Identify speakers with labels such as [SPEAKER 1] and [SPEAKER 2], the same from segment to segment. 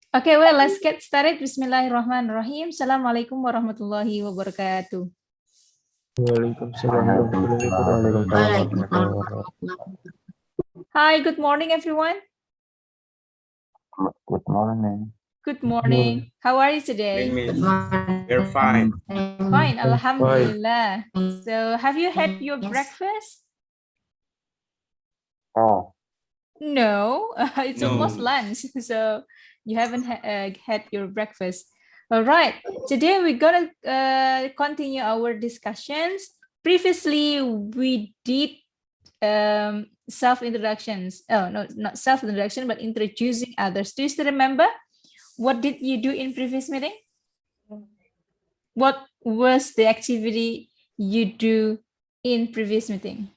[SPEAKER 1] Okay, well, let's get started. Bismillahirrahmanirrahim. Assalamualaikum warahmatullahi wabarakatuh.
[SPEAKER 2] Waalaikumsalam warahmatullahi wabarakatuh.
[SPEAKER 1] Hi, good morning, everyone.
[SPEAKER 2] Good morning.
[SPEAKER 1] Good morning. How are you today?
[SPEAKER 3] We're fine.
[SPEAKER 1] Fine, alhamdulillah. So, have you had your breakfast?
[SPEAKER 2] Oh,
[SPEAKER 1] No, it's
[SPEAKER 3] No.
[SPEAKER 1] almost lunch, so you haven't had your breakfast. All right, today we're gonna continue our discussions. Previously, we did self-introductions. Oh, no, not self-introduction, but introducing others. Do you still remember? What did you do in previous meeting? What was the activity you do in previous meeting?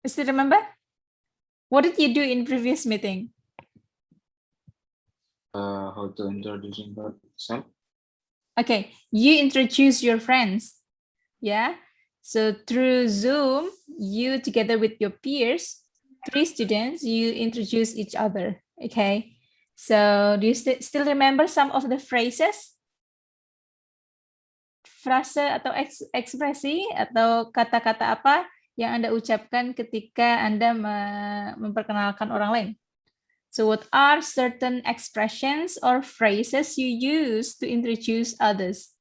[SPEAKER 1] Still remember? What did you do in previous meeting?
[SPEAKER 3] How to introduce yourself?
[SPEAKER 1] Okay, you introduce your friends. Yeah. So through Zoom, you together with your peers, 3 students, you introduce each other. Okay. So do you still remember some of the phrases? Frase atau ekspresi atau kata-kata apa yang Anda ucapkan ketika Anda memperkenalkan orang lain? So what are certain expressions or phrases you use to introduce others?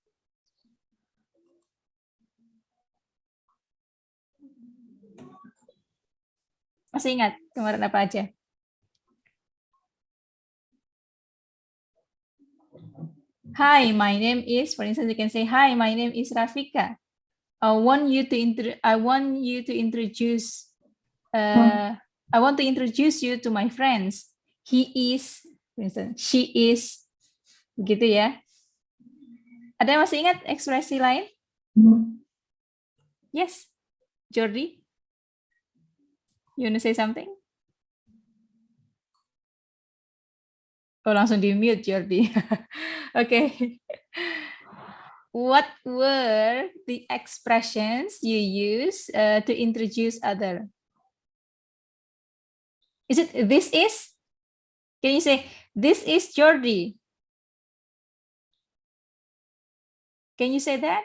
[SPEAKER 1] Masih ingat kemarin apa aja? Hi, my name is, for instance, you can say, hi, my name is Rafika. I want you to introduce you to my friends. He is, for instance, she is, begitu ya. Ada yang masih ingat ekspresi lain? Yes, Jordi, you want to say something? Oh, langsung di mute Jordi. Okay. What were the expressions you use to introduce other? Is it this is? Can you say this is Jordi? Can you say that?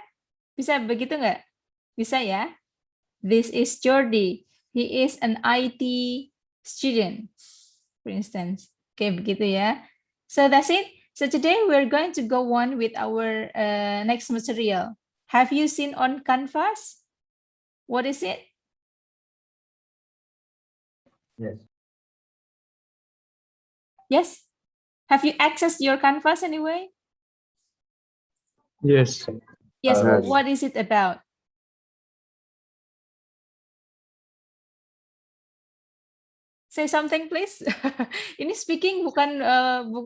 [SPEAKER 1] Bisa begitu nggak? Bisa ya? This is Jordi. He is an IT student, for instance. Okay, begitu ya. So that's it. So today we're going to go on with our next material. Have you seen on Canvas? What is it?
[SPEAKER 2] yes.
[SPEAKER 1] Yes. Have you accessed your Canvas anyway?
[SPEAKER 2] Yes.
[SPEAKER 1] Yes.
[SPEAKER 2] Yes.
[SPEAKER 1] What is it about? Say something please. Ini speaking bukan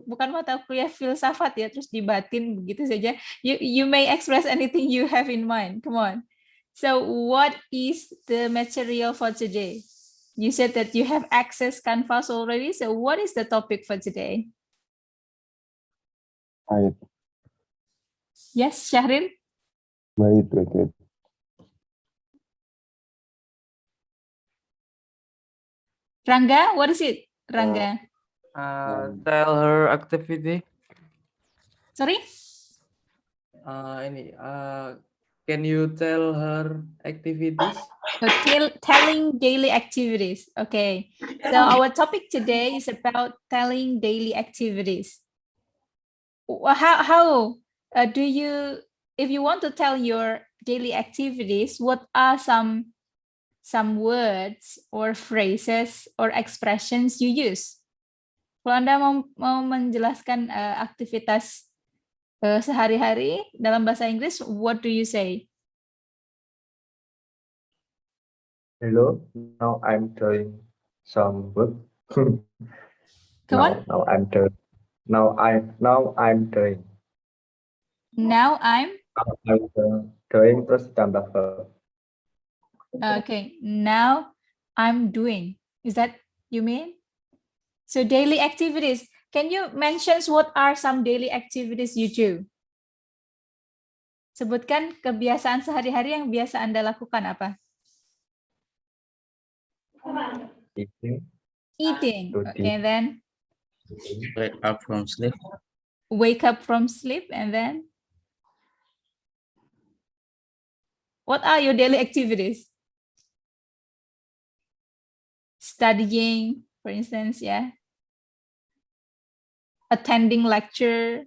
[SPEAKER 1] bukan mata kuliah filsafat ya, terus dibatin begitu saja. You may express anything you have in mind. Come on. So what is the material for today? You said that you have access Canvas already. So what is the topic for today?
[SPEAKER 2] Wait,
[SPEAKER 1] Yes, Syahrin?
[SPEAKER 2] wait.
[SPEAKER 1] Rangga, what is it? Rangga.
[SPEAKER 4] Tell her activity.
[SPEAKER 1] Sorry?
[SPEAKER 4] Can you tell her activities?
[SPEAKER 1] So telling daily activities. Okay. So our topic today is about telling daily activities. How do you, if you want to tell your daily activities, what are some words or phrases or expressions you use? Kalau Anda mau menjelaskan aktivitas sehari-hari dalam bahasa Inggris, what do you say?
[SPEAKER 2] Hello. Now I'm doing some work.
[SPEAKER 1] Come on.
[SPEAKER 2] Now I'm doing. Now I'm doing.
[SPEAKER 1] Now I'm
[SPEAKER 2] Doing terus tambah verb.
[SPEAKER 1] okay. Now I'm doing. Is that you mean? So daily activities. Can you mention what are some daily activities you do? Sebutkan kebiasaan sehari-hari yang biasa Anda lakukan apa?
[SPEAKER 2] Eating.
[SPEAKER 1] Eating.
[SPEAKER 2] To
[SPEAKER 1] Okay, and then
[SPEAKER 3] Wake up from sleep.
[SPEAKER 1] wake up from sleep, and then what are your daily activities? Studying, for instance, yeah. Attending lecture,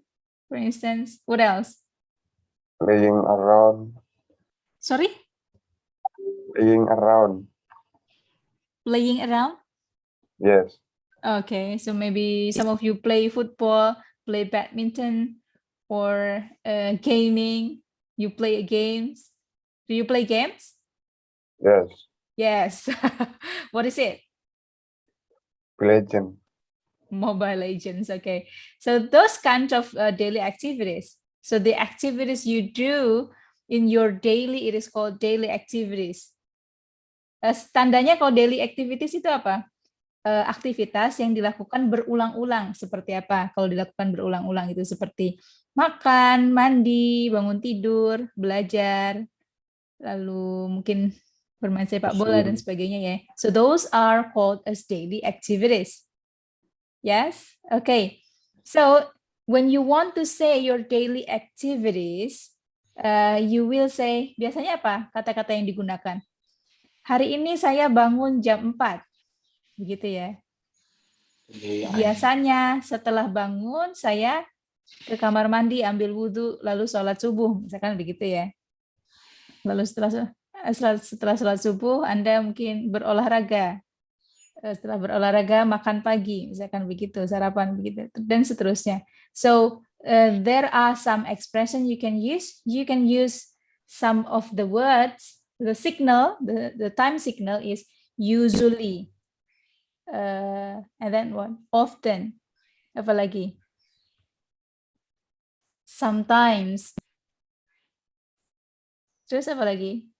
[SPEAKER 1] for instance. What else?
[SPEAKER 5] Playing around.
[SPEAKER 1] Sorry?
[SPEAKER 5] Playing around.
[SPEAKER 1] Playing around?
[SPEAKER 5] Yes.
[SPEAKER 1] Okay, so maybe some of you play football, play badminton, or gaming. You play games. Do you play games?
[SPEAKER 5] Yes.
[SPEAKER 1] Yes. What is it?
[SPEAKER 5] Legend.
[SPEAKER 1] Mobile Legends. Okay, so those kinds of daily activities. So the activities you do in your daily, it is called daily activities. Tandanya kalau daily activities itu apa? Aktivitas yang dilakukan berulang-ulang. Seperti apa? Kalau dilakukan berulang-ulang itu seperti makan, mandi, bangun tidur, belajar, lalu mungkin bermain sepak bola dan sebagainya ya. So those are called as daily activities. Yes? Okay. So when you want to say your daily activities, you will say, biasanya apa kata-kata yang digunakan? Hari ini saya bangun jam 4. Begitu ya. Biasanya setelah bangun saya ke kamar mandi, ambil wudhu, lalu sholat subuh. Misalkan begitu ya. Lalu setelah sholat subuh, Anda mungkin berolahraga. Setelah berolahraga, makan pagi. Misalkan begitu, sarapan begitu. Dan seterusnya. So, there are some expression you can use. You can use some of the words. The signal, the time signal is usually. And then what? Often. Apa lagi? Sometimes. Terus apa lagi?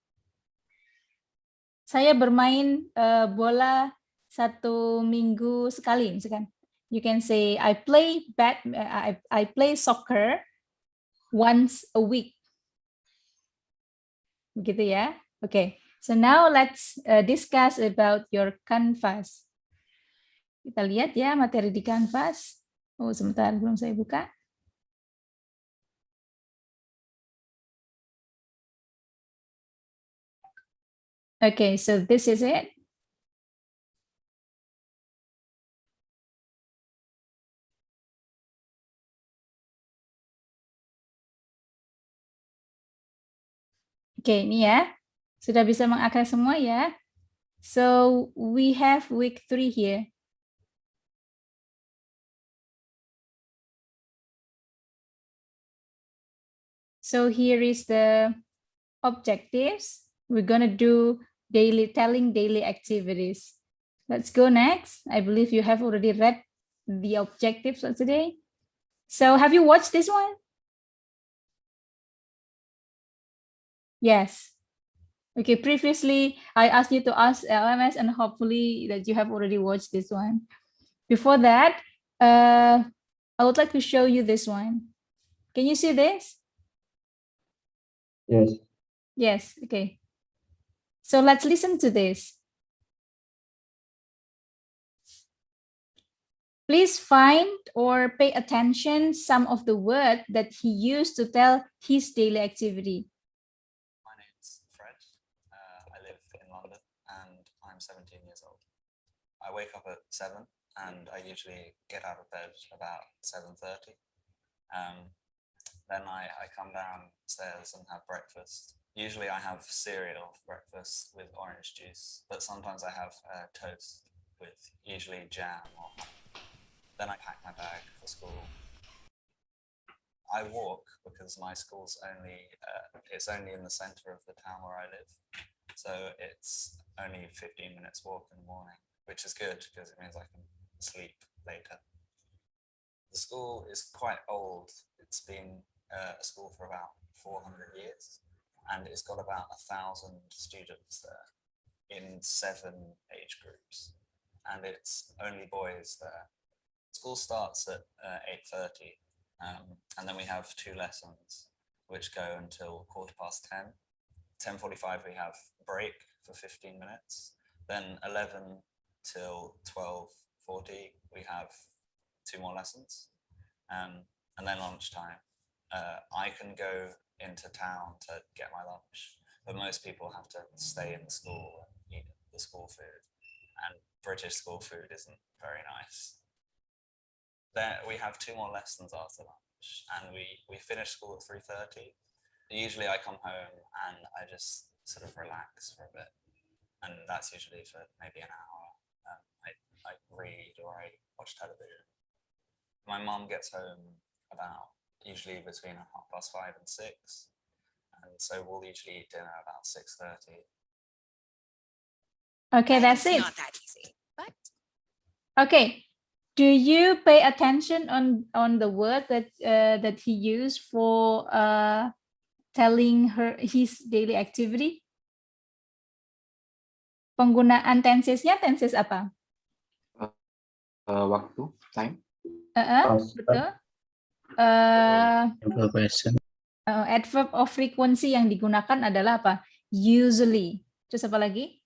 [SPEAKER 1] Saya bermain bola 1 minggu sekali, misalkan. You can say I play soccer once a week. Begitu ya. Okay. So now let's discuss about your canvas. Kita lihat ya materi di kanvas. Oh, sebentar belum saya buka. Okay, so this is it. Oke, ini ya. Sudah bisa mengakses semua ya. So, we have week 3 here. So here is the objectives. We're gonna do telling daily activities. Let's go next. I believe you have already read the objectives for today. So have you watched this one? Yes. Okay, previously I asked you to ask LMS and hopefully that you have already watched this one. Before that, I would like to show you this one. Can you see this?
[SPEAKER 2] Yes.
[SPEAKER 1] Yes, okay. So let's listen to this. Please find or pay attention some of the words that he used to tell his daily activity.
[SPEAKER 6] My name's Fred. I live in London and I'm 17 years old. I wake up at 7 and I usually get out of bed about 7:30. Then I come downstairs and have breakfast. Usually I have cereal breakfast with orange juice, but sometimes I have toast with usually jam or honey. Then I pack my bag for school. I walk because my school's it's only in the center of the town where I live. So it's only 15 minutes walk in the morning, which is good because it means I can sleep later. The school is quite old. It's been a school for about 400 years and it's got about 1,000 students there in 7 age groups. And it's only boys there. School starts at 8:30 and then we have 2 lessons which go until 10:15. 10:45 we have break for 15 minutes Then 11 till 12:40, we have 2 more lessons. And then lunchtime. I can go into town to get my lunch, but most people have to stay in the school and eat the school food. And British school food isn't very nice. Then we have 2 more lessons after lunch, and we finish school at 3:30. Usually I come home and I just sort of relax for a bit, and that's usually for maybe an hour. I read or I watch television. My mum gets home about usually between 5:30 and 6, and so we'll usually eat dinner about 6:30.
[SPEAKER 1] Okay, that's
[SPEAKER 7] It's
[SPEAKER 1] it.
[SPEAKER 7] not that easy, but
[SPEAKER 1] Okay. Do you pay attention on the word that he used for telling her his daily activity? Penggunaan tensesnya tenses apa?
[SPEAKER 8] Waktu, time.
[SPEAKER 1] Betul.
[SPEAKER 3] Simple question.
[SPEAKER 1] Adverb of frequency yang digunakan adalah apa? Usually. Terus apa lagi?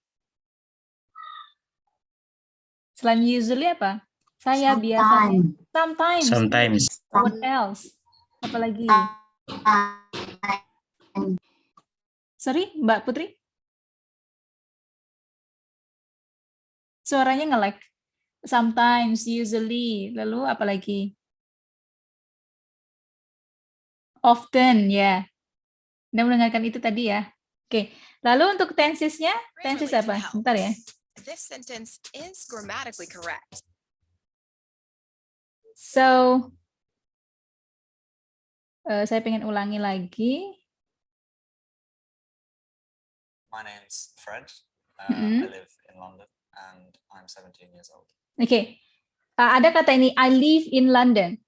[SPEAKER 1] Selain usually apa? Saya biasanya. Sometimes.
[SPEAKER 3] Sometimes.
[SPEAKER 1] What else? Apa lagi? Sorry, Mbak Putri? Suaranya nge-lag. Sometimes, usually. Lalu apa lagi? Often, ya. Anda mendengarkan itu tadi ya. Oke. Lalu untuk tensesnya, tenses apa? Bentar ya.
[SPEAKER 7] this sentence is grammatically correct.
[SPEAKER 1] So, saya pengen ulangi lagi.
[SPEAKER 6] My name's Fred.
[SPEAKER 1] Mhm.
[SPEAKER 6] I live in London and I'm 17 years old.
[SPEAKER 1] Oke. Ada kata ini, I live in London.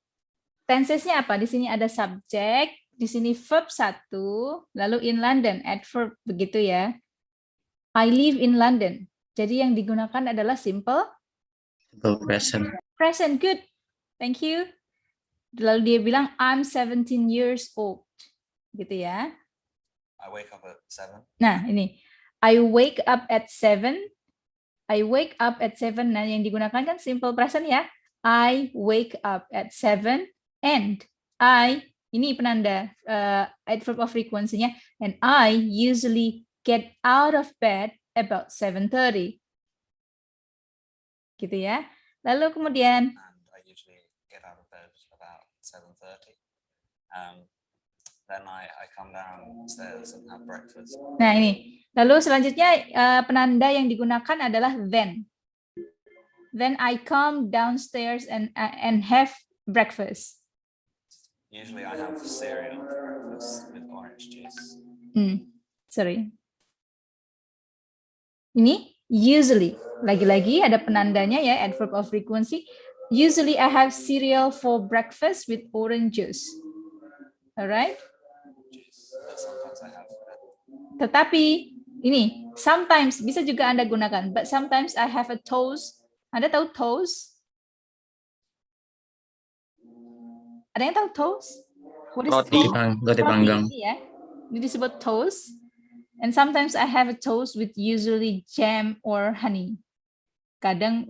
[SPEAKER 1] Tensesnya apa? Di sini ada subjek, di sini verb 1, lalu in London, adverb, begitu ya. I live in London. Jadi yang digunakan adalah simple
[SPEAKER 3] Simple present.
[SPEAKER 1] present. Good. Thank you. Lalu dia bilang, I'm 17 years old. Gitu ya.
[SPEAKER 6] I wake up at 7.
[SPEAKER 1] Nah, ini. I wake up at 7. I wake up at 7. Nah, yang digunakan kan simple present ya. I wake up at 7 and I, ini penanda adverb of frequency-nya, and I usually get out of bed about 7:30. Gitu ya. Lalu kemudian
[SPEAKER 6] And I usually get out of bed about 7:30. Then I come downstairs and have breakfast.
[SPEAKER 1] nah ini. Lalu selanjutnya penanda yang digunakan adalah then. Then I come downstairs and have breakfast.
[SPEAKER 6] Usually I have cereal for breakfast with orange juice.
[SPEAKER 1] Sorry. Ini usually. Lagi-lagi ada penandanya ya, adverb of frequency. Usually I have cereal for breakfast with orange juice. Alright?
[SPEAKER 6] Juice, but sometimes I have
[SPEAKER 1] Tetapi ini sometimes bisa juga Anda gunakan, but sometimes I have a toast. Anda tahu toast? Ada yang tahu toast? What is
[SPEAKER 4] Roti.
[SPEAKER 1] toast?
[SPEAKER 3] Roti panggang.
[SPEAKER 1] Roti, ya. Ini disebut toast. And sometimes I have a toast with usually jam or honey. Kadang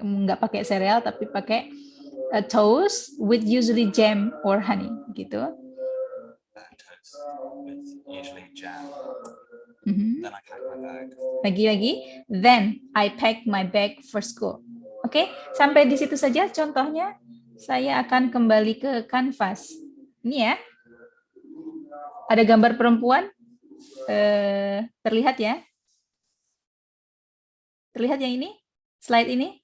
[SPEAKER 1] nggak pakai sereal tapi pakai a toast with usually jam or honey gitu.
[SPEAKER 6] toast with usually jam.
[SPEAKER 1] Mhm.
[SPEAKER 6] Then I pack my bag.
[SPEAKER 1] Lagi-lagi, then I pack my bag for school. Oke, sampai di situ saja contohnya. Saya akan kembali ke kanvas. Ini ya. Ada gambar perempuan. Terlihat ya? Terlihat yang ini? Slide ini?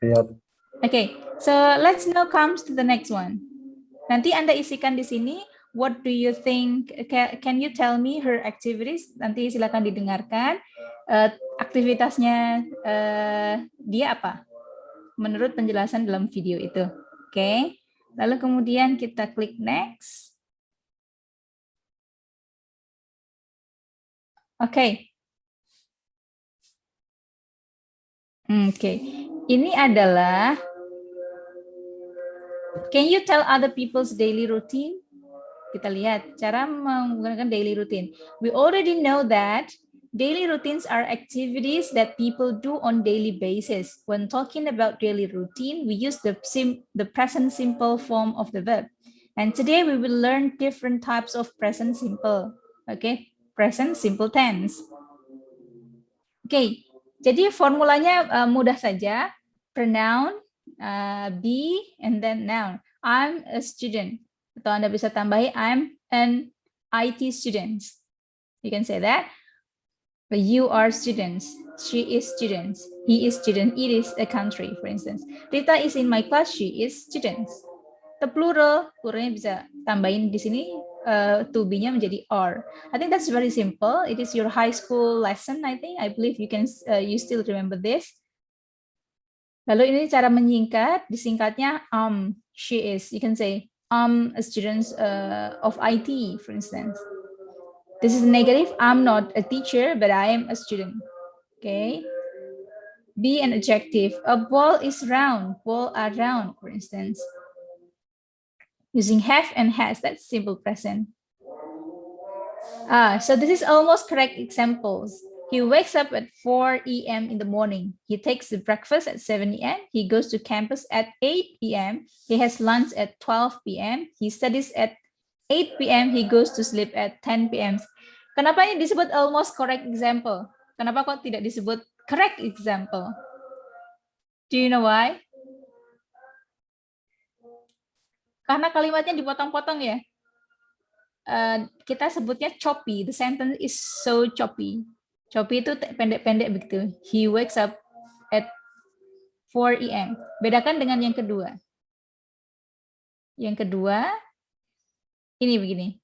[SPEAKER 2] Lihat.
[SPEAKER 1] Okay, so let's now comes to the next one. Nanti Anda isikan di sini. What do you think? Can you tell me her activities? Nanti silakan didengarkan. Aktivitasnya dia apa? Menurut penjelasan dalam video itu. Oke. Lalu kemudian kita klik next. Oke. Oke. Ini adalah can you tell other people's daily routine? Kita lihat cara menggunakan daily routine. We already know that Daily routines are activities that people do on daily basis. When talking about daily routine, we use the present simple form of the verb. And today we will learn different types of present simple. Okay, present simple tense. Oke, jadi formulanya mudah saja. Pronoun, be, and then noun. I'm a student. Atau Anda bisa tambahi, I'm an IT student. You can say that. But you are students. She is students. He is student. It is a country, for instance. Rita is in my class. She is students. The pluralnya bisa tambahin di sini to be-nya menjadi are. I think that's very simple. It is your high school lesson. I believe you can you still remember this. Lalu ini cara menyingkat, disingkatnya she is. You can say a student of IT, for instance. This is negative. I'm not a teacher, but I am a student. Okay. Be an adjective. A ball is round. Ball are round, for instance. Using have and has, that's simple present. So this is almost correct examples. He wakes up at 4 a.m. in the morning. He takes the breakfast at 7 a.m. He goes to campus at 8 p.m. He has lunch at 12 p.m. He studies at 8 p.m. He goes to sleep at 10 p.m. Kenapa ini disebut almost correct example? Kenapa kok tidak disebut correct example? Do you know why? Karena kalimatnya dipotong-potong ya. Kita sebutnya choppy. The sentence is so choppy. Choppy itu pendek-pendek begitu. He wakes up at 4 a.m. Bedakan dengan yang kedua. Yang kedua, ini begini.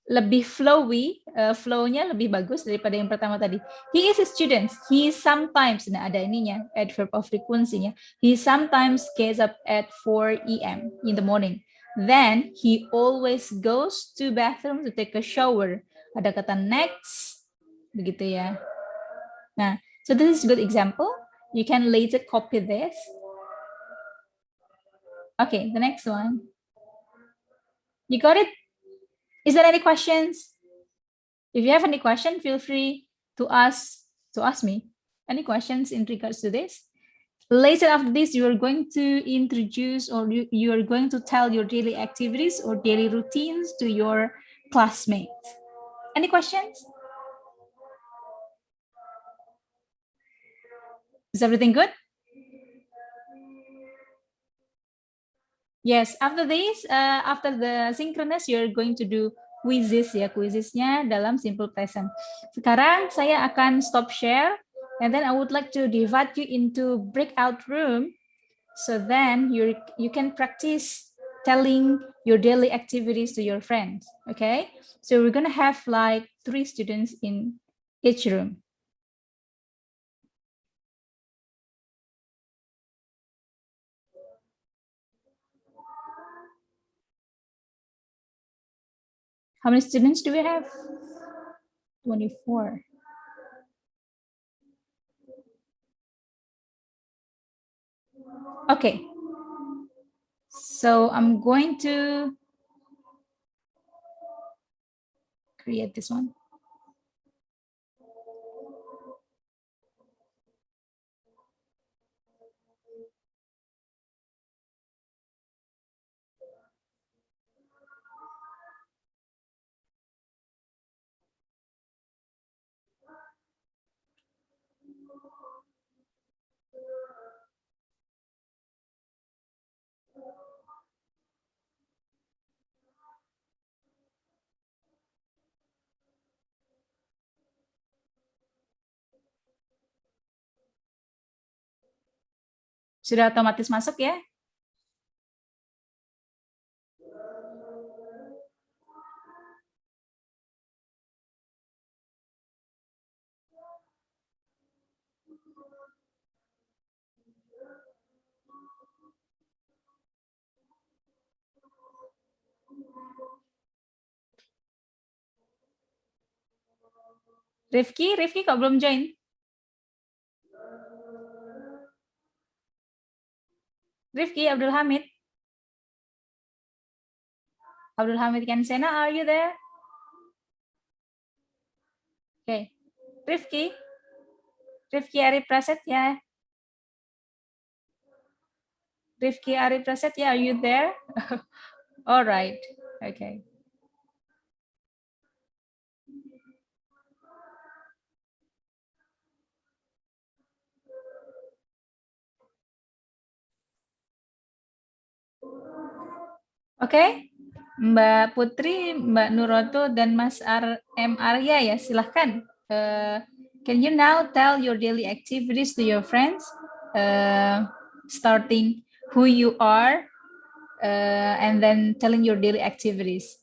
[SPEAKER 1] Lebih flowy, flow-nya lebih bagus daripada yang pertama tadi. He is a student. He sometimes, nah ada ininya, adverb of frequency-nya. He sometimes gets up at 4 a.m. in the morning. Then he always goes to bathroom to take a shower. Ada kata next, begitu ya. Nah, so this is a good example. You can later copy this. Okay, the next one. You got it? Is there any questions? If you have any question, feel free to ask me. Any questions in regards to this? Later after this, you are going to introduce or you are going to tell your daily activities or daily routines to your classmates. Any questions? Is everything good? Yes, after this, after the synchronous, you're going to do quizzes ya, quizesnya dalam simple present. Sekarang saya akan stop share, and then I would like to divide you into breakout room, so then you can practice telling your daily activities to your friends. Okay, so we're gonna have like 3 students in each room. How many students do we have? 24. Okay. So I'm going to create this one. Sudah otomatis masuk ya? Rifki kok belum join? Rifki, Abdul Hamid Kansena, are you there? Okay. Rifki Ari Prasetya. Rifki Ari Prasetya, are you there? All right. Okay. Oke, Mbak Putri, Mbak Nuroto, dan Mas M. Arya ya, silahkan. Can you now tell your daily activities to your friends? Starting who you are, and then telling your daily activities.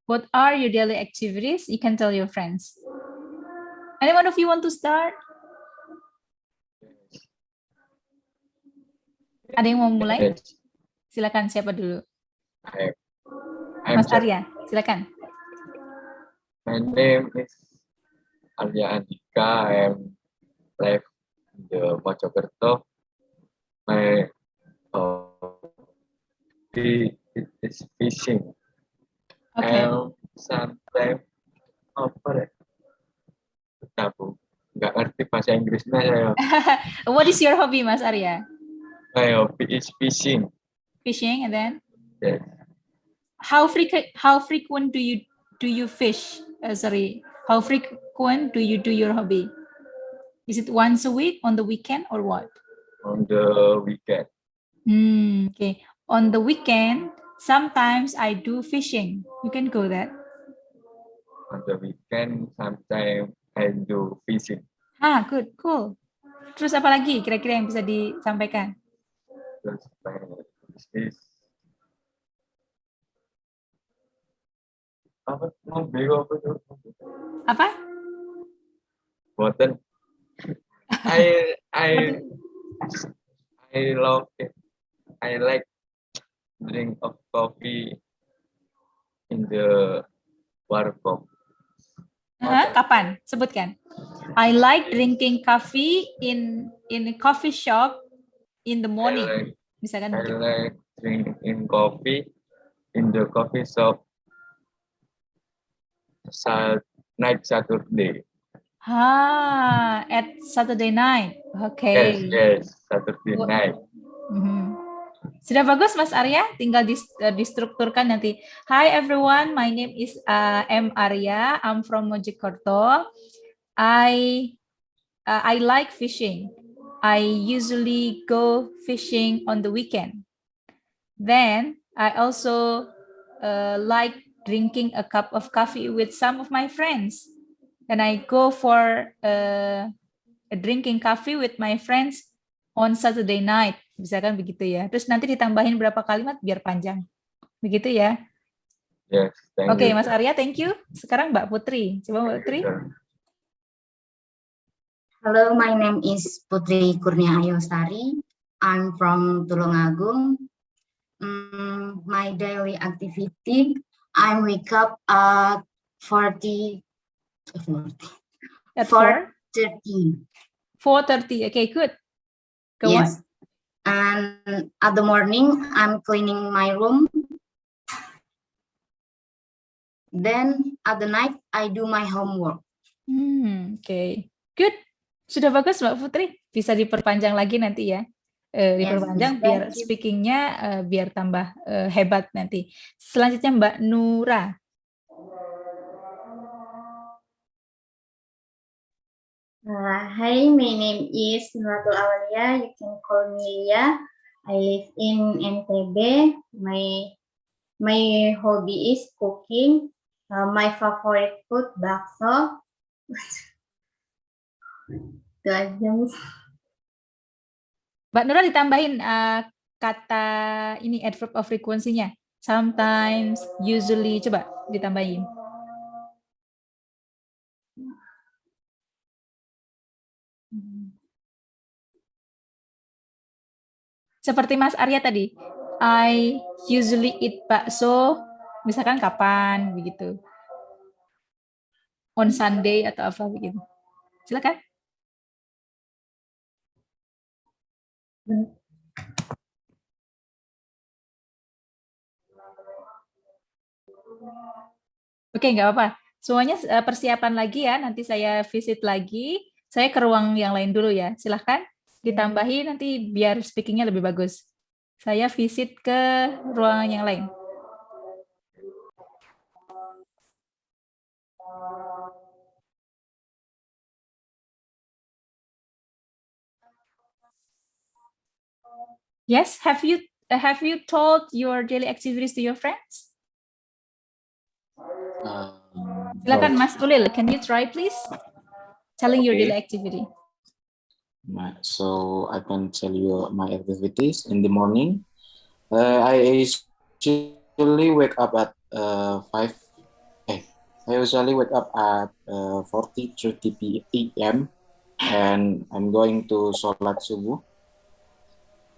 [SPEAKER 1] What are your daily activities? You can tell your friends. Anyone of you want to start? Ada yang mau mulai?
[SPEAKER 8] Yes,
[SPEAKER 1] Silakan, siapa dulu?
[SPEAKER 8] I'm
[SPEAKER 1] Mas
[SPEAKER 8] Jack.
[SPEAKER 1] Arya, silakan.
[SPEAKER 8] My name is Arya Andika. I am live in the Mojokerto. My hobby is fishing.
[SPEAKER 1] Okay.
[SPEAKER 8] And sometimes apa ya? Tabu. Nggak ngerti bahasa Inggrisnya saya.
[SPEAKER 1] What is your hobby, Mas Arya?
[SPEAKER 8] My hobby is fishing.
[SPEAKER 1] Fishing, and then
[SPEAKER 8] Yes.
[SPEAKER 1] how frequent do you fish? Sorry, how frequent do you do your hobby? Is it once a week, on the weekend, or what?
[SPEAKER 8] On the weekend.
[SPEAKER 1] Okay. On the weekend, sometimes I do fishing. You can go that.
[SPEAKER 8] On the weekend, sometimes I do fishing.
[SPEAKER 1] Good, cool. Terus apa lagi kira-kira yang bisa disampaikan?
[SPEAKER 8] Terus my is apa?
[SPEAKER 1] Apa?
[SPEAKER 8] Boten. I love it. I like drink of coffee in the warkop.
[SPEAKER 1] Kapan? Sebutkan. I like drinking coffee in a coffee shop in the morning. Misalkan
[SPEAKER 8] I
[SPEAKER 1] begitu.
[SPEAKER 8] like drinking coffee in the coffee shop night Saturday.
[SPEAKER 1] At Saturday night. Okay.
[SPEAKER 8] Yes, Saturday night.
[SPEAKER 1] Sudah bagus, Mas Arya. Tinggal distrukturkan nanti. Hi everyone, my name is M. Arya. I'm from Mojokerto. I like fishing. I usually go fishing on the weekend. Then I also like drinking a cup of coffee with some of my friends. And I go for a drinking coffee with my friends on Saturday night. Misalkan begitu ya. Terus nanti ditambahin berapa kalimat biar panjang. Begitu ya.
[SPEAKER 8] Yes, thank
[SPEAKER 1] Oke,
[SPEAKER 8] you.
[SPEAKER 1] Mas Arya, thank you. Sekarang Mbak Putri. Coba Mbak Putri.
[SPEAKER 9] Hello, my name is Putri Kurnia Ayosari. I'm from Tulungagung. My daily activity, I wake up at 4:30.
[SPEAKER 1] 4:30. Okay, good. Go
[SPEAKER 9] yes.
[SPEAKER 1] on.
[SPEAKER 9] And at the morning, I'm cleaning my room. Then at the night, I do my homework.
[SPEAKER 1] Okay, good. Sudah bagus Mbak Putri. Bisa diperpanjang lagi nanti ya. Diperpanjang
[SPEAKER 9] Yes,
[SPEAKER 1] biar speakingnya biar tambah hebat nanti. Selanjutnya Mbak Nura.
[SPEAKER 10] Hi, my name is Nuratul Awalia. You can call me Lia. I live in NTB. My hobby is cooking. My favorite food bakso. Itu aja.
[SPEAKER 1] Mbak Nura ditambahin kata ini adverb of frequency-nya. Sometimes, usually, coba ditambahin. Seperti Mas Arya tadi, I usually eat bakso, misalkan kapan, begitu. On Sunday atau apa begitu. Silakan. Oke, nggak apa-apa. Semuanya persiapan lagi ya. Nanti saya visit lagi. Saya ke ruang yang lain dulu ya. Silahkan ditambahi nanti biar speakingnya lebih bagus. Saya visit ke ruangan yang lain. Yes, have you told your daily activities to your friends? Silakan Mas Ulil, can you try please? Telling your daily activity.
[SPEAKER 3] So I can tell you my activities in the morning. I usually wake up at 5. I usually wake up at 40:30 p.m. and I'm going to sholat subuh.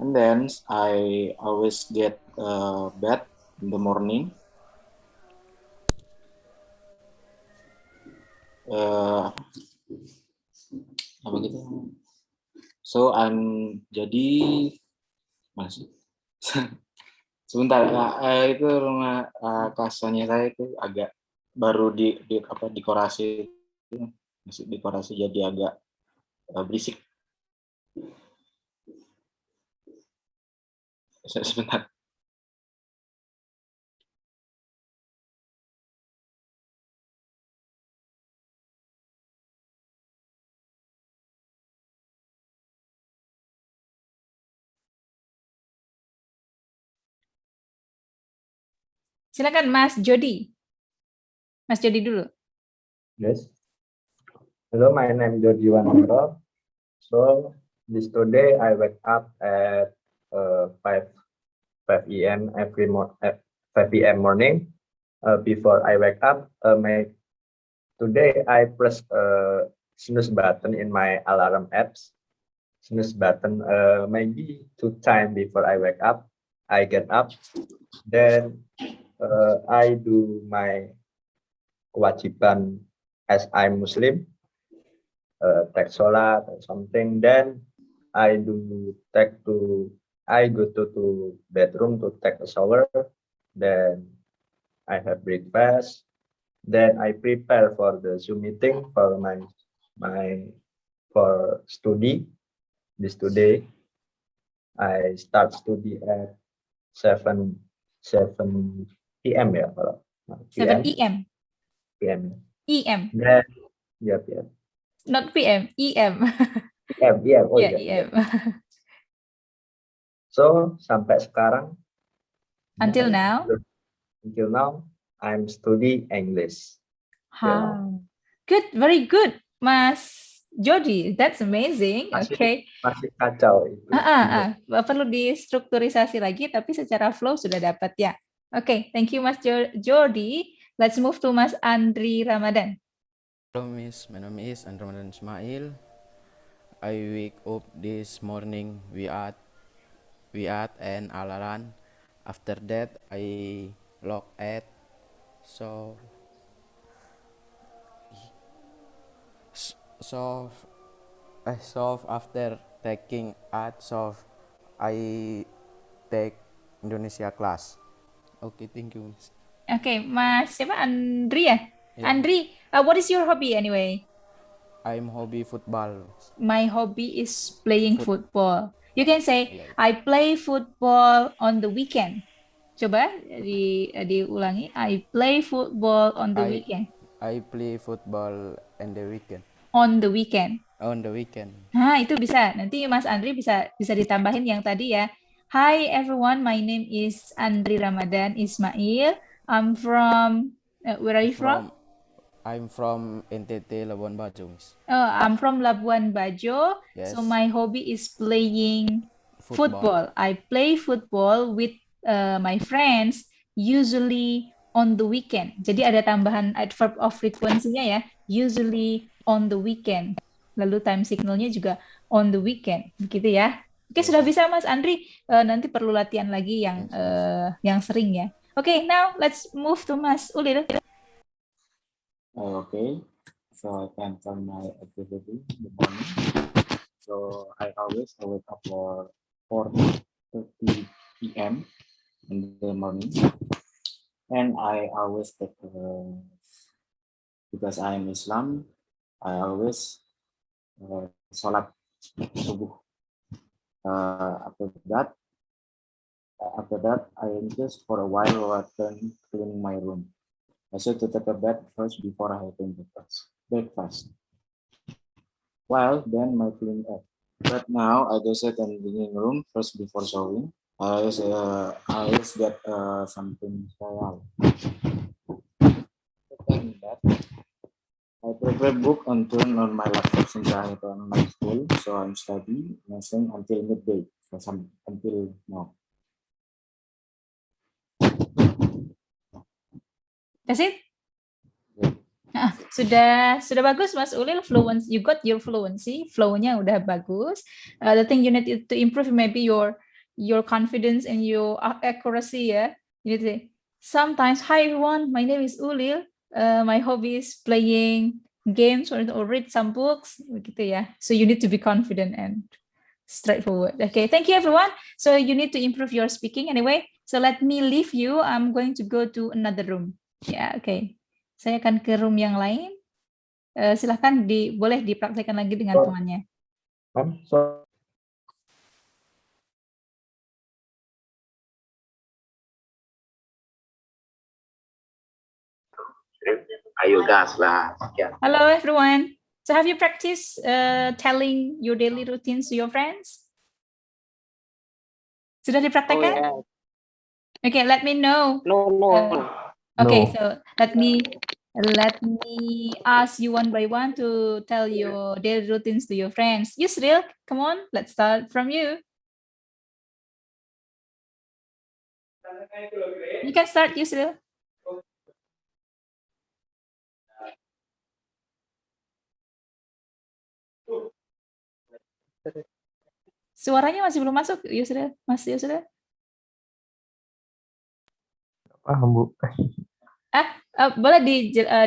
[SPEAKER 3] And then I always get bed in the morning. Apa gitu? So jadi masih sebentar itu rumah kasarnya saya itu agak baru dekorasi, masih dekorasi jadi agak berisik. Sebentar.
[SPEAKER 1] Silakan Mas Jody. Mas Jody dulu.
[SPEAKER 2] Yes. Hello, my name is Jody Wanandro. So this today I wake up at 5 p.m. 5 p.m. morning. Before I wake up, today I press snooze button in my alarm apps. Snooze button maybe 2 times before I wake up. I get up, then I do my kewajiban as I'm Muslim, take sholat or something. Then I go to bedroom to take a shower. Then I have breakfast. Then I prepare for the Zoom meeting for for study. This today I start study at 7 p.m. ya kalau
[SPEAKER 1] 7 e.m.
[SPEAKER 2] p.m.
[SPEAKER 1] E.m.
[SPEAKER 2] Then yeah, PM.
[SPEAKER 1] Not PM, E.m.
[SPEAKER 2] PM. Oh
[SPEAKER 1] Yeah,
[SPEAKER 2] iya.
[SPEAKER 1] E.m.
[SPEAKER 2] So sampai sekarang
[SPEAKER 1] Until now?
[SPEAKER 2] Until now I'm study English.
[SPEAKER 1] Good, very good, Mas Jody. That's amazing. Okay.
[SPEAKER 2] Masih kacau itu.
[SPEAKER 1] Perlu distrukturisasi lagi, tapi secara flow sudah dapat ya. Okay, thank you Mas Jody. Let's move to Mas Andri Ramadan.
[SPEAKER 4] Hello Miss, my name is Andri Ramadan Ismail. I wake up this morning we at an alarm. After that I look at so after taking I take Indonesia class. Okay, thank you Miss.
[SPEAKER 1] Okay, Mas siapa? Andri ya?
[SPEAKER 4] Yeah.
[SPEAKER 1] Andri, what is your hobby anyway?
[SPEAKER 4] I'm hobby football.
[SPEAKER 1] My hobby is playing football. You can say,
[SPEAKER 4] Yeah.
[SPEAKER 1] I play football on the weekend. Coba diulangi. I play football on the weekend.
[SPEAKER 4] I play football on the weekend.
[SPEAKER 1] On the weekend.
[SPEAKER 4] On the weekend.
[SPEAKER 1] Nah, itu bisa. Nanti Mas Andri bisa ditambahin yang tadi ya. Hi everyone, my name is Andri Ramadan Ismail. I'm from, where are you from?
[SPEAKER 4] I'm from NTT Labuan Bajo, Miss.
[SPEAKER 1] Oh, I'm from Labuan Bajo.
[SPEAKER 4] Yes.
[SPEAKER 1] So my hobby is playing football. I play football with my friends usually on the weekend. Jadi ada tambahan adverb of frequency-nya ya. Usually on the weekend. Lalu time signal-nya juga on the weekend. Begitu ya. Oke, sudah bisa Mas Andri. Nanti perlu latihan lagi yang sering ya. Oke, now let's move to Mas Ulil.
[SPEAKER 3] Okay, so I can tell my activity in the morning. So I always wake up for 4:30 p.m. in the morning, and I always take because I am Islam, I always sholat subuh. After that, I just for a while while cleaning my room. I should to take a bath first before I have breakfast. Well, then my cleaning up. But now I just sit in the living room first before showing. I always get something trial. I prepare book and turn on my laptop since I have online school, so I'm studying until midday, until now.
[SPEAKER 1] That's it? Sudah bagus Mas Ulil, fluency. You got your fluency, flow-nya udah bagus. The thing you need to improve maybe your confidence and your accuracy ya. You need to say, sometimes, hi everyone, my name is Ulil. My hobby is playing games or read some books, begitu ya. So you need to be confident and straightforward. Okay, thank you everyone. So you need to improve your speaking anyway. So let me leave you. I'm going to go to another room. Ya, okay. Saya akan ke room yang lain. Silahkan boleh dipraktikkan lagi dengan temannya.
[SPEAKER 3] Ayo gas lah.
[SPEAKER 1] Hello everyone. So have you practiced telling your daily routines to your friends? Sudah dipraktekkan?
[SPEAKER 11] Oh, yeah.
[SPEAKER 1] Okay, let me know.
[SPEAKER 11] No.
[SPEAKER 1] Okay,
[SPEAKER 2] No.
[SPEAKER 1] so let me ask you one by one to tell your daily routines to your friends. Yusril, come on, let's start from you. You can start, Yusril. Suaranya masih belum masuk, Yusril. Mas Yusril.
[SPEAKER 2] Paham, Bu.
[SPEAKER 1] Boleh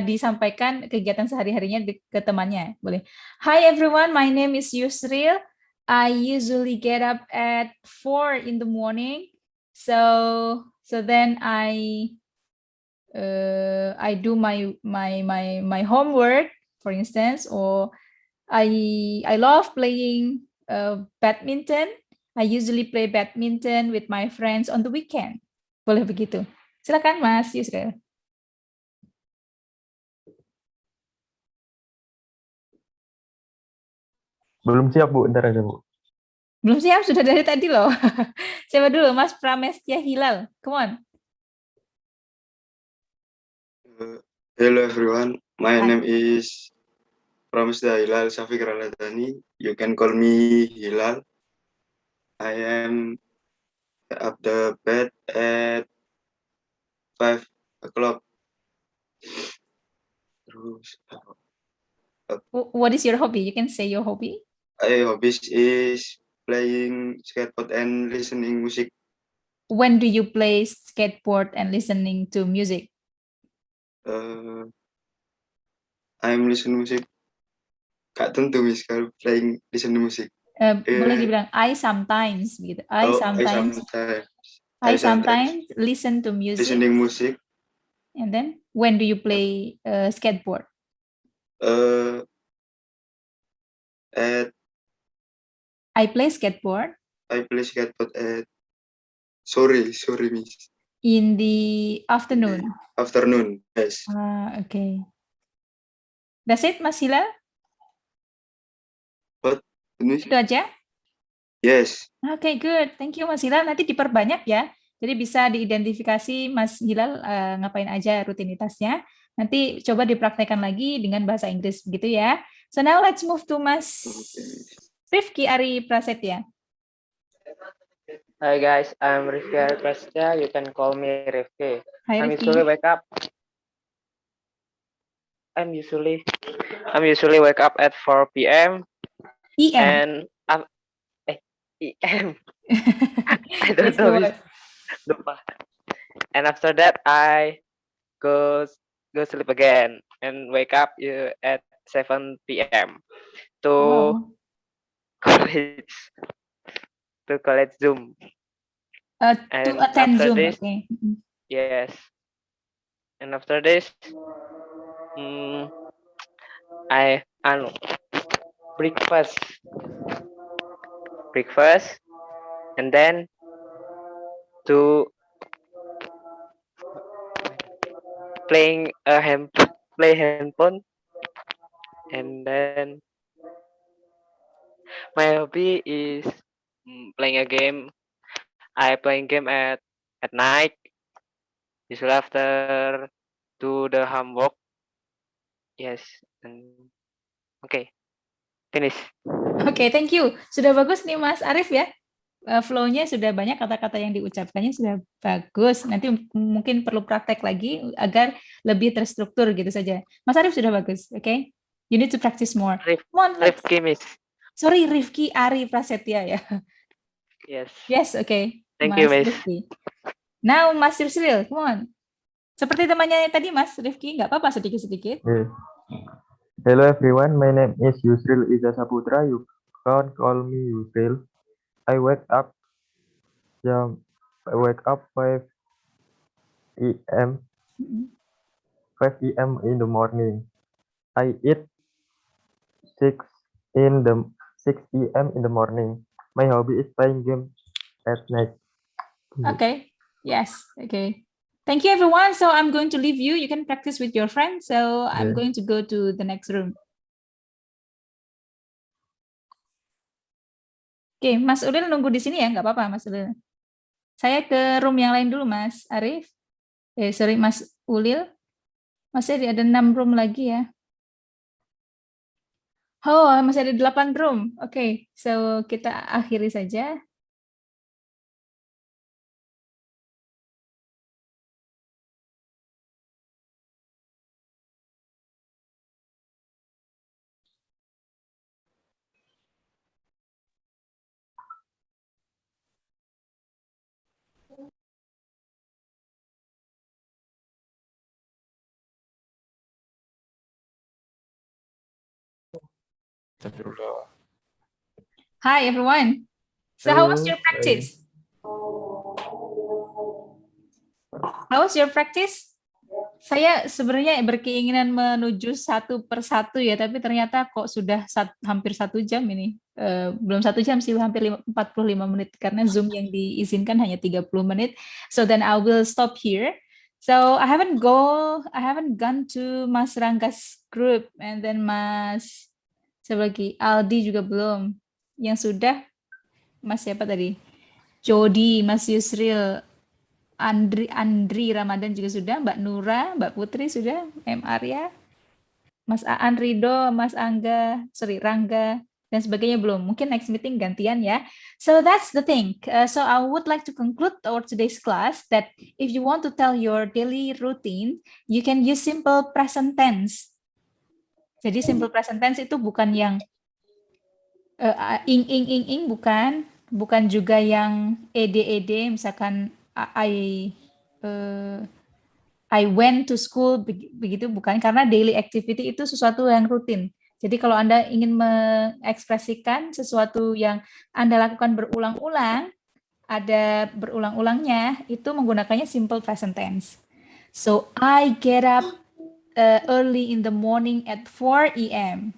[SPEAKER 1] disampaikan kegiatan sehari-harinya ke temannya, boleh. Hi everyone, my name is Yusril. I usually get up at 4 in the morning. So then I do my homework, for instance, or I love playing badminton. I usually play badminton with my friends on the weekend. Boleh begitu. Silakan Mas Yusril.
[SPEAKER 2] Belum siap, Bu. Ntar aja, Bu.
[SPEAKER 1] Belum siap, sudah dari tadi loh. Siapa dulu? Mas Pramestya Hilal. Come on.
[SPEAKER 5] Hello everyone, my
[SPEAKER 1] Hi.
[SPEAKER 5] name is Pramestya Hilal Syafiq Raladhani. You can call me Hilal. I am at the bed at 5 o'clock.
[SPEAKER 1] What is your hobby? You can say your hobby.
[SPEAKER 5] My hobbies is playing skateboard and listening music.
[SPEAKER 1] When do you play skateboard and listening to music?
[SPEAKER 5] I'm listening music. Gak tentu mis kalau playing listening music.
[SPEAKER 1] Boleh dibilang I sometimes gitu. I sometimes listen to music.
[SPEAKER 5] Listening music.
[SPEAKER 1] And then when do you play skateboard? I play skateboard.
[SPEAKER 5] I play skateboard at sorry miss.
[SPEAKER 1] In the afternoon.
[SPEAKER 5] Afternoon, yes.
[SPEAKER 1] Okay. That's it, Mas Hilal?
[SPEAKER 5] What?
[SPEAKER 1] Itu aja?
[SPEAKER 5] Yes.
[SPEAKER 1] Okay, good. Thank you, Mas Hilal. Nanti diperbanyak ya. Jadi bisa diidentifikasi Mas Hilal ngapain aja rutinitasnya. Nanti coba dipraktekkan lagi dengan bahasa Inggris gitu ya. So now let's move to Mas Rifki Ari Prasetya.
[SPEAKER 11] Hi guys, I'm Rifki Ari Prasetya. You can call me Rifki.
[SPEAKER 1] Hi,
[SPEAKER 11] I'm
[SPEAKER 1] Rifki.
[SPEAKER 11] usually wake up. I'm usually wake up at 4 p.m.
[SPEAKER 1] EM.
[SPEAKER 11] And EM. I don't know this. Lupa. And after that, I go sleep again and wake up at 7 p.m. to college Zoom.
[SPEAKER 1] To attend
[SPEAKER 11] after
[SPEAKER 1] Zoom.
[SPEAKER 11] this,
[SPEAKER 1] Okay.
[SPEAKER 11] yes. And after this, I go to sleep. And after that, I wake up at 7 p.m. to collect Zoom. And after this, yes. And after this,
[SPEAKER 1] Mm-hmm.
[SPEAKER 11] I go to sleep. And after this, I wake up at 7 p.m. to collect Zoom. Yes. And after this, I breakfast, and then to play handphone, and then my hobby is playing a game. I playing game at night. Usually after do the homework. Yes, and okay, finish.
[SPEAKER 1] Oke, thank you. Sudah bagus nih Mas Arif ya. Flow-nya sudah banyak, kata-kata yang diucapkannya sudah bagus. Nanti mungkin perlu praktek lagi agar lebih terstruktur gitu saja. Mas Arif sudah bagus, oke? You need to practice more. Come on,
[SPEAKER 11] Rifki, Miss.
[SPEAKER 1] sorry, Rifki Ari Prasetya ya.
[SPEAKER 11] Yes.
[SPEAKER 1] Yes, okay.
[SPEAKER 11] Thank
[SPEAKER 1] Mas
[SPEAKER 11] you, Miss.
[SPEAKER 1] Rifki. Now, Mas Yusril, come on. Seperti temannya tadi, Mas Rifki, nggak apa-apa sedikit-sedikit.
[SPEAKER 12] Hello everyone, my name is Yusril Iza Saputra. You can call me Yusril. I wake up 5 a.m. 5 p.m. in the morning. I eat 6 p.m. in the morning. My hobby is playing games at night.
[SPEAKER 1] Okay. Yes. Okay. Thank you, everyone. So I'm going to leave you. You can practice with your friends. So I'm going to go to the next room. Oke, Mas Ulil nunggu di sini ya, nggak apa-apa, Mas Ulil. Saya ke room yang lain dulu, Mas Arif. Sorry, Mas Ulil. Masih ada 6 room lagi ya. Oh, masih ada 8 room. Oke, so kita akhiri saja. Hi, everyone. So how was your practice? How was your practice? Saya sebenarnya berkeinginan menuju satu persatu ya, tapi ternyata kok sudah hampir 1 jam ini. Belum 1 jam sih, hampir 45 menit karena Zoom yang diizinkan hanya 30 menit. So then I will stop here. So I haven't gone to Mas Rangga's group, and then Mas sebagai Aldi juga belum. Yang sudah Mas siapa tadi? Jody, Mas Yusril, Andri Ramadan juga sudah, Mbak Nura, Mbak Putri sudah, M. Arya, Mas Aan Rido, Mas Rangga, dan sebagainya belum. Mungkin next meeting gantian ya. So that's the thing. So I would like to conclude our today's class that if you want to tell your daily routine, you can use simple present tense. Jadi simple present tense itu bukan yang ing, bukan juga yang ed, misalkan I went to school, begitu bukan, karena daily activity itu sesuatu yang rutin. Jadi kalau Anda ingin mengekspresikan sesuatu yang Anda lakukan berulang-ulang, ada berulang-ulangnya, itu menggunakannya simple present tense. So I get up early in the morning at 4 a.m.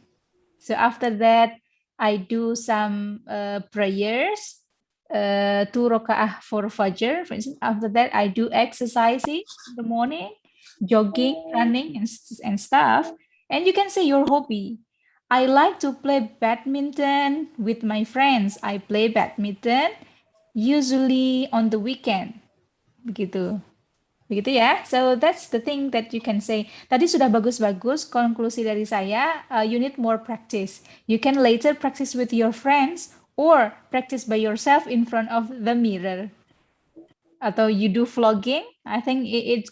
[SPEAKER 1] So after that, I do some prayers, 2 rakaah for Fajr. For instance, after that, I do exercising in the morning, jogging, running, and stuff. And you can say your hobby. I like to play badminton with my friends. I play badminton usually on the weekend. Begitu ya. So that's the thing that you can say. Tadi sudah bagus-bagus konklusi dari saya. You need more practice. You can later practice with your friends or practice by yourself in front of the mirror. Atau you do vlogging. I think it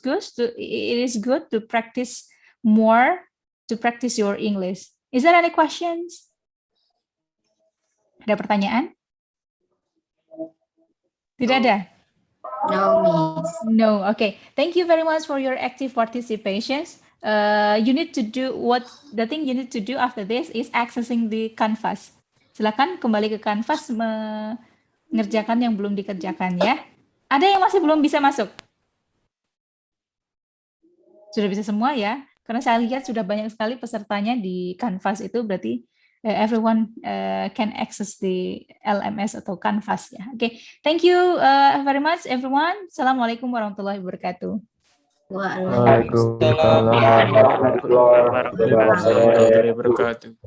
[SPEAKER 1] is good to practice more to practice your English. Is there any questions? Ada pertanyaan? Tidak ada?
[SPEAKER 9] No, Miss.
[SPEAKER 1] No, okay. Thank you very much for your active participations. You need to do the thing you need to do after this is accessing the Canvas. Silakan kembali ke Canvas mengerjakan yang belum dikerjakan ya. Ada yang masih belum bisa masuk? Sudah bisa semua ya? Karena saya lihat sudah banyak sekali pesertanya di Canvas itu, berarti everyone can access the LMS atau Canvas ya. Oke, thank you very much everyone. Assalamualaikum warahmatullahi wabarakatuh.
[SPEAKER 12] Waalaikumsalam
[SPEAKER 3] Waalaikumsalam warahmatullahi wabarakatuh.
[SPEAKER 12] warahmatullahi wabarakatuh.